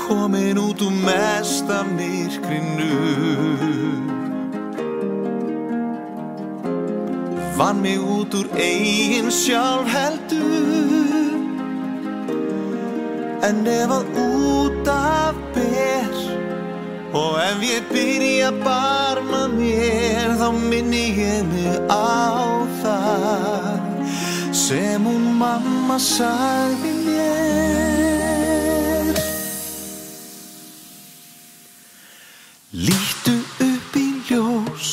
komin út úr mesta myrkrinu. Vann mig út úr eigin sjálfheldu. En ef að út af ber og ef ég byrja að barma mér, þá minni ég mig á það sem hún mamma sagði mér. Líttu upp í ljós,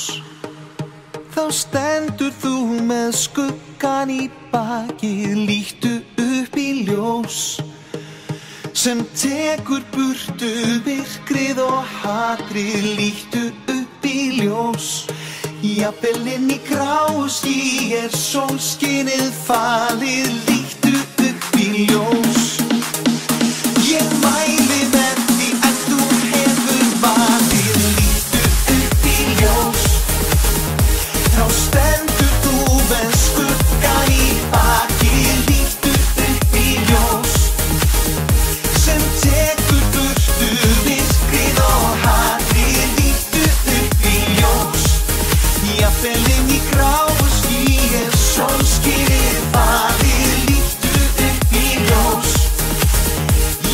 þá stendur þú með skuggan í baki. Líttu upp í ljós sem tekur burtu myrkrið og hatrið. Líttu upp í ljós, jafnvel inn í gráu ský sólskinið falið. Líttu upp í ljós, ég mæli með því að þú hefur valið. Líttu upp í ljós, þá stendur þú með skugga í baki. Líttu upp í ljós sem tekur burtu myrkrið og hatrið. Líttu upp í ljós, jafnvel inn í gráu ský sólskinið falið. Líttu upp í ljós,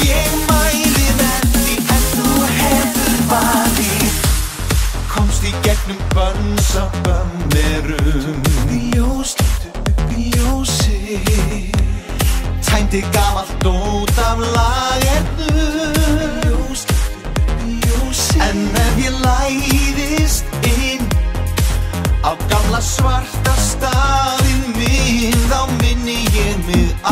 ég mæli með því að þú hefur valið. Komst í gegnum bönsa bömmerum. Ljós, líttu upp í ljósið, tæmdi gamalt dót af lagernu. Ljós, líttu upp í ljósið. En ef ég læðist inn á gamla svarta staðinn minn, þá minni ég mig á